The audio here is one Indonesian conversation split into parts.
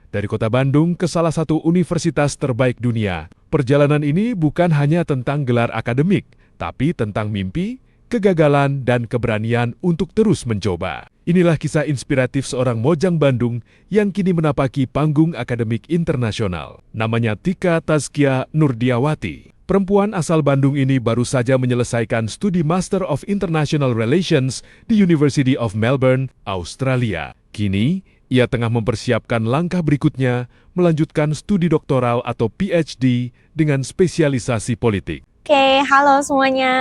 dari kota Bandung ke salah satu universitas terbaik dunia. Perjalanan ini bukan hanya tentang gelar akademik, tapi tentang mimpi, kegagalan, dan keberanian untuk terus mencoba. Inilah kisah inspiratif seorang mojang Bandung yang kini menapaki panggung akademik internasional. Namanya Tika Tazkia Nurdiawati. Perempuan asal Bandung ini baru saja menyelesaikan studi Master of International Relations di University of Melbourne, Australia. Kini, ia tengah mempersiapkan langkah berikutnya, melanjutkan studi doktoral atau PhD dengan spesialisasi politik. Oke, halo semuanya.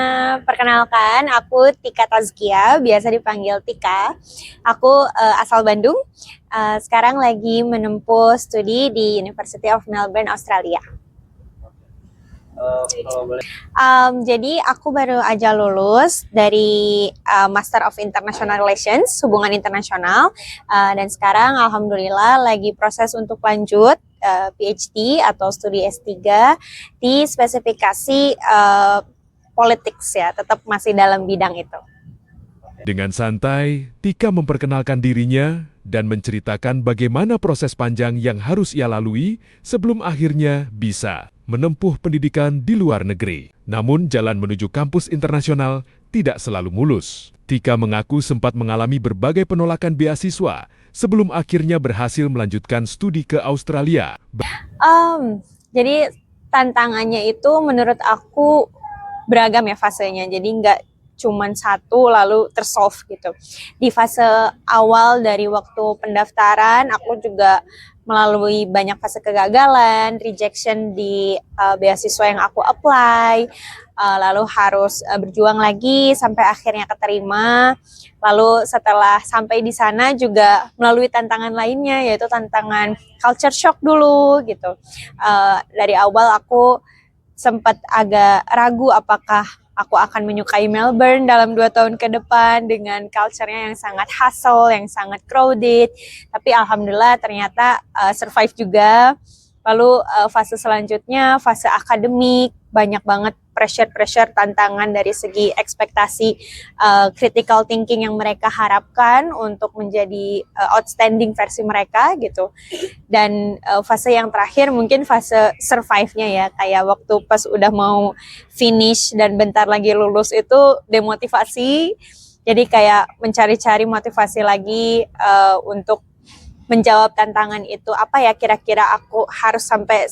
Perkenalkan, aku Tika Tazkia, biasa dipanggil Tika. Aku asal Bandung, sekarang lagi menempuh studi di University of Melbourne, Australia. Jadi aku baru aja lulus dari Master of International Relations, hubungan internasional, dan sekarang alhamdulillah lagi proses untuk lanjut PhD atau studi S3 di spesifikasi politics ya, tetap masih dalam bidang itu. Dengan santai, Tika memperkenalkan dirinya dan menceritakan bagaimana proses panjang yang harus ia lalui sebelum akhirnya bisa menempuh pendidikan di luar negeri. Namun jalan menuju kampus internasional tidak selalu mulus. Tika mengaku sempat mengalami berbagai penolakan beasiswa sebelum akhirnya berhasil melanjutkan studi ke Australia. Jadi tantangannya itu menurut aku beragam ya fasenya. Jadi nggak cuman satu lalu tersolve gitu. Di fase awal dari waktu pendaftaran, aku juga melalui banyak fase kegagalan, rejection di beasiswa yang aku apply, lalu harus berjuang lagi sampai akhirnya keterima. Lalu setelah sampai di sana juga melalui tantangan lainnya, yaitu tantangan culture shock dulu gitu. Dari awal aku sempat agak ragu apakah aku akan menyukai Melbourne dalam 2 tahun ke depan dengan culture-nya yang sangat hustle, yang sangat crowded. Tapi alhamdulillah ternyata survive juga. Lalu fase selanjutnya, fase akademik, banyak banget pressure, tantangan dari segi ekspektasi critical thinking yang mereka harapkan untuk menjadi outstanding versi mereka gitu. Dan fase yang terakhir mungkin fase survive-nya ya, kayak waktu pas udah mau finish dan bentar lagi lulus itu demotivasi. Jadi kayak mencari-cari motivasi lagi untuk menjawab tantangan itu. Apa ya kira-kira aku harus sampai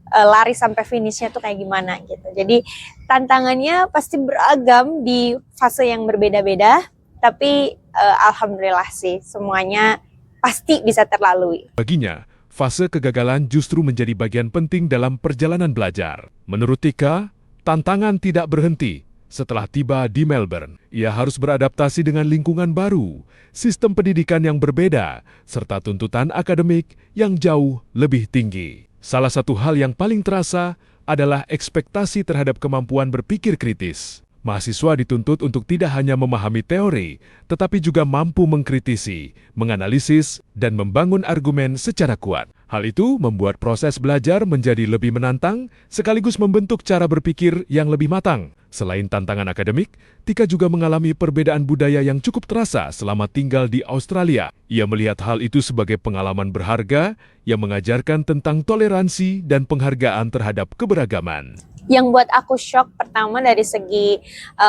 lari sampai finishnya tuh kayak gimana gitu. Jadi tantangannya pasti beragam di fase yang berbeda-beda, tapi alhamdulillah sih semuanya pasti bisa terlalui. Baginya, fase kegagalan justru menjadi bagian penting dalam perjalanan belajar. Menurut Tika, tantangan tidak berhenti. Setelah tiba di Melbourne, ia harus beradaptasi dengan lingkungan baru, sistem pendidikan yang berbeda, serta tuntutan akademik yang jauh lebih tinggi. Salah satu hal yang paling terasa adalah ekspektasi terhadap kemampuan berpikir kritis. Mahasiswa dituntut untuk tidak hanya memahami teori, tetapi juga mampu mengkritisi, menganalisis, dan membangun argumen secara kuat. Hal itu membuat proses belajar menjadi lebih menantang, sekaligus membentuk cara berpikir yang lebih matang. Selain tantangan akademik, Tika juga mengalami perbedaan budaya yang cukup terasa selama tinggal di Australia. Ia melihat hal itu sebagai pengalaman berharga yang mengajarkan tentang toleransi dan penghargaan terhadap keberagaman. Yang buat aku shock pertama dari segi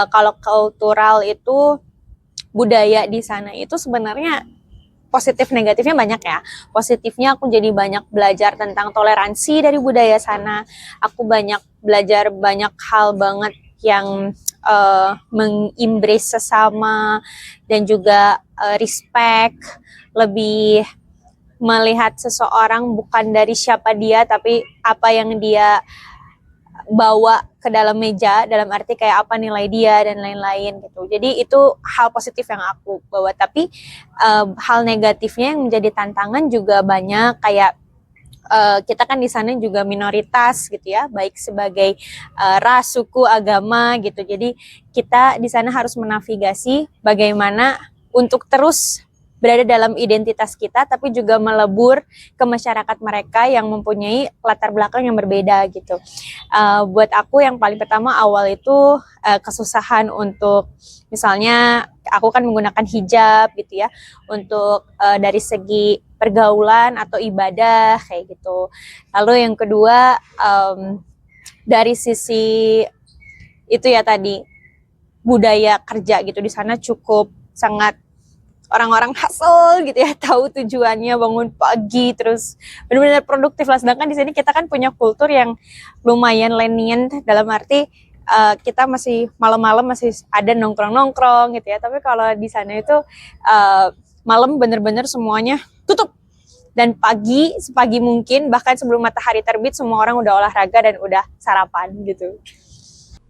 kalau kultural itu budaya di sana itu sebenarnya positif negatifnya banyak ya. Positifnya aku jadi banyak belajar tentang toleransi dari budaya sana. Aku banyak belajar banyak hal banget yang mengembrace sesama dan juga respect, lebih melihat seseorang bukan dari siapa dia tapi apa yang dia bawa ke dalam meja, dalam arti kayak apa nilai dia dan lain-lain gitu. Jadi itu hal positif yang aku bawa, tapi hal negatifnya yang menjadi tantangan juga banyak, kayak kita kan di sana juga minoritas gitu ya, baik sebagai ras, suku, agama gitu. Jadi kita di sana harus menavigasi bagaimana untuk terus berada dalam identitas kita, tapi juga melebur ke masyarakat mereka yang mempunyai latar belakang yang berbeda gitu. Buat aku yang paling pertama awal itu kesusahan untuk, misalnya aku kan menggunakan hijab gitu ya, untuk dari segi pergaulan atau ibadah kayak gitu. Lalu yang kedua dari sisi itu ya tadi budaya kerja gitu, di sana cukup sangat orang-orang hustle gitu ya, tahu tujuannya, bangun pagi terus benar-benar produktif lah. Sedangkan di sini kita kan punya kultur yang lumayan lenient, dalam arti kita masih malam-malam masih ada nongkrong-nongkrong gitu ya. Tapi kalau di sana itu malam bener-bener semuanya tutup, dan pagi sepagi mungkin bahkan sebelum matahari terbit semua orang udah olahraga dan udah sarapan gitu.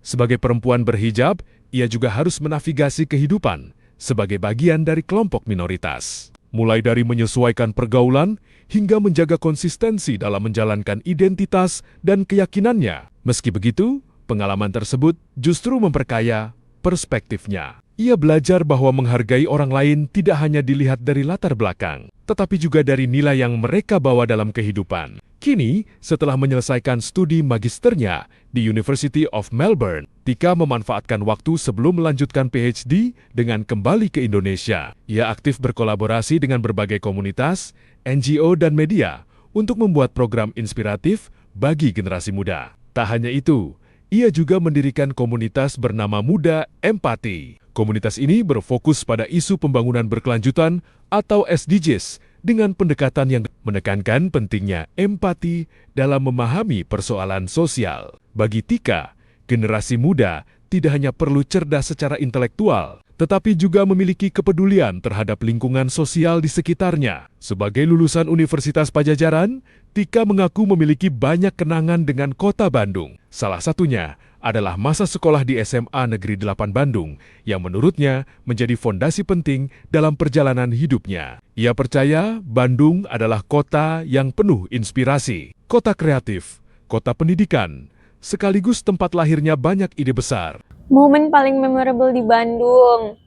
Sebagai perempuan berhijab, ia juga harus menavigasi kehidupan sebagai bagian dari kelompok minoritas. Mulai dari menyesuaikan pergaulan hingga menjaga konsistensi dalam menjalankan identitas dan keyakinannya. Meski begitu, pengalaman tersebut justru memperkaya perspektifnya. Ia belajar bahwa menghargai orang lain tidak hanya dilihat dari latar belakang, tetapi juga dari nilai yang mereka bawa dalam kehidupan. Kini, setelah menyelesaikan studi magisternya di University of Melbourne, Tika memanfaatkan waktu sebelum melanjutkan PhD dengan kembali ke Indonesia. Ia aktif berkolaborasi dengan berbagai komunitas, NGO, dan media untuk membuat program inspiratif bagi generasi muda. Tak hanya itu, ia juga mendirikan komunitas bernama Muda Empati. Komunitas ini berfokus pada isu pembangunan berkelanjutan atau SDGs dengan pendekatan yang menekankan pentingnya empati dalam memahami persoalan sosial. Bagi Tika, generasi muda tidak hanya perlu cerdas secara intelektual, tetapi juga memiliki kepedulian terhadap lingkungan sosial di sekitarnya. Sebagai lulusan Universitas Padjadjaran, Tika mengaku memiliki banyak kenangan dengan kota Bandung. Salah satunya adalah masa sekolah di SMA Negeri 8 Bandung yang menurutnya menjadi fondasi penting dalam perjalanan hidupnya. Ia percaya Bandung adalah kota yang penuh inspirasi, kota kreatif, kota pendidikan, sekaligus tempat lahirnya banyak ide besar. Momen paling memorable di Bandung.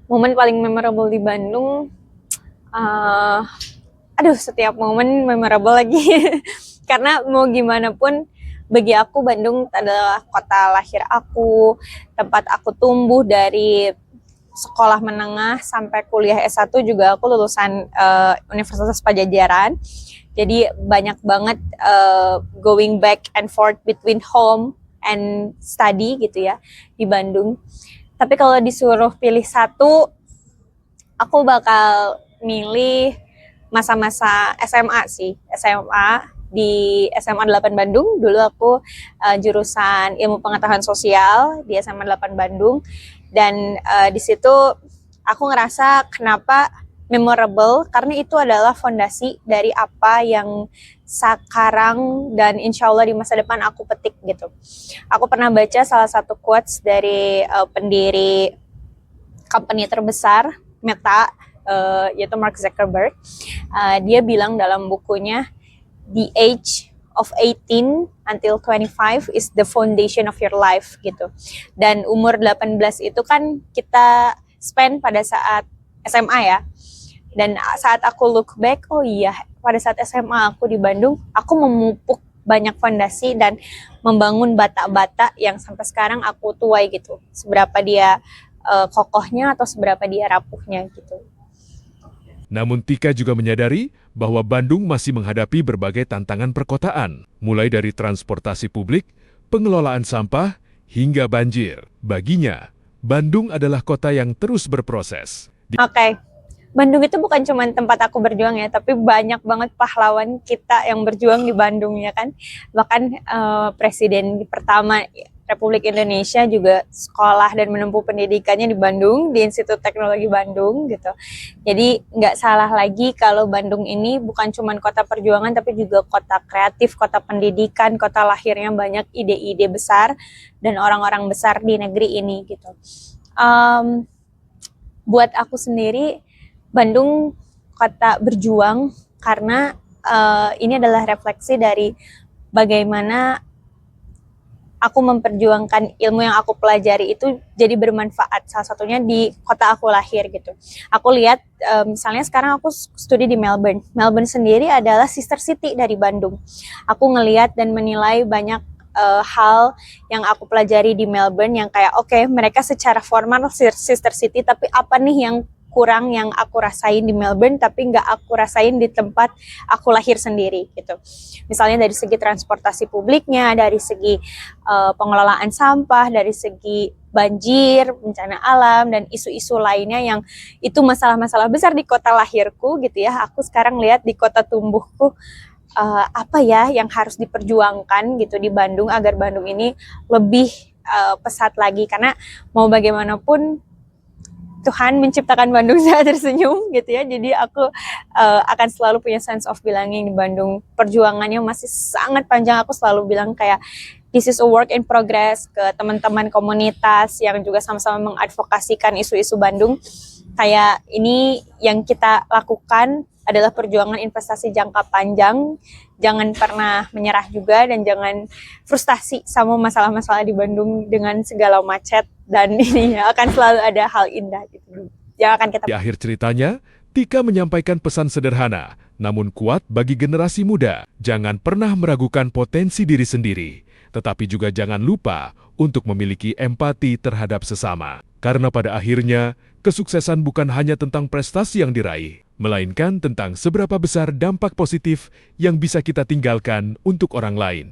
Momen paling memorable di Bandung, setiap momen memorable lagi. Karena mau gimana pun, bagi aku Bandung adalah kota lahir aku, tempat aku tumbuh dari sekolah menengah sampai kuliah S1 juga aku lulusan Universitas Padjadjaran. Jadi banyak banget going back and forth between home and study gitu ya di Bandung. Tapi kalau disuruh pilih satu, aku bakal milih masa-masa SMA sih. SMA di SMA 8 Bandung. Dulu aku jurusan Ilmu Pengetahuan Sosial di SMA 8 Bandung. Dan di situ aku ngerasa kenapa memorable, karena itu adalah fondasi dari apa yang sekarang dan insya Allah di masa depan aku petik gitu. Aku pernah baca salah satu quotes dari pendiri company terbesar Meta, yaitu Mark Zuckerberg. Dia bilang dalam bukunya, the age of 18 until 25 is the foundation of your life gitu. Dan umur 18 itu kan kita spend pada saat SMA ya. Dan saat aku look back, oh iya, pada saat SMA aku di Bandung, aku memupuk banyak fondasi dan membangun bata-bata yang sampai sekarang aku tuai gitu. Seberapa dia kokohnya atau seberapa dia rapuhnya gitu. Namun Tika juga menyadari bahwa Bandung masih menghadapi berbagai tantangan perkotaan, mulai dari transportasi publik, pengelolaan sampah, hingga banjir. Baginya, Bandung adalah kota yang terus berproses. Oke. Bandung itu bukan cuma tempat aku berjuang ya, tapi banyak banget pahlawan kita yang berjuang di Bandung ya kan. Bahkan presiden pertama Republik Indonesia juga sekolah dan menempuh pendidikannya di Bandung, di Institut Teknologi Bandung gitu. Jadi nggak salah lagi kalau Bandung ini bukan cuma kota perjuangan, tapi juga kota kreatif, kota pendidikan, kota lahirnya banyak ide-ide besar dan orang-orang besar di negeri ini gitu. Buat aku sendiri, Bandung kota berjuang karena ini adalah refleksi dari bagaimana aku memperjuangkan ilmu yang aku pelajari itu jadi bermanfaat. Salah satunya di kota aku lahir gitu. Aku lihat misalnya sekarang aku studi di Melbourne. Melbourne sendiri adalah sister city dari Bandung. Aku ngelihat dan menilai banyak hal yang aku pelajari di Melbourne yang kayak oke, mereka secara formal sister city, tapi apa nih yang kurang yang aku rasain di Melbourne, tapi nggak aku rasain di tempat aku lahir sendiri gitu. Misalnya dari segi transportasi publiknya, dari segi pengelolaan sampah, dari segi banjir, bencana alam, dan isu-isu lainnya yang itu masalah-masalah besar di kota lahirku gitu ya. Aku sekarang lihat di kota tumbuhku, apa ya yang harus diperjuangkan gitu di Bandung agar Bandung ini lebih pesat lagi, karena mau bagaimanapun Tuhan menciptakan Bandung saat tersenyum gitu ya. Jadi aku akan selalu punya sense of belonging di Bandung. Perjuangannya masih sangat panjang. Aku selalu bilang kayak this is a work in progress ke teman-teman komunitas yang juga sama-sama mengadvokasikan isu-isu Bandung. Kayak ini yang kita lakukan adalah perjuangan investasi jangka panjang. Jangan pernah menyerah juga, dan jangan frustasi sama masalah-masalah di Bandung dengan segala macet, dan ini akan selalu ada hal indah gitu yang akan kita. Di akhir ceritanya, Tika menyampaikan pesan sederhana, namun kuat bagi generasi muda. Jangan pernah meragukan potensi diri sendiri, tetapi juga jangan lupa untuk memiliki empati terhadap sesama. Karena pada akhirnya, kesuksesan bukan hanya tentang prestasi yang diraih, melainkan tentang seberapa besar dampak positif yang bisa kita tinggalkan untuk orang lain.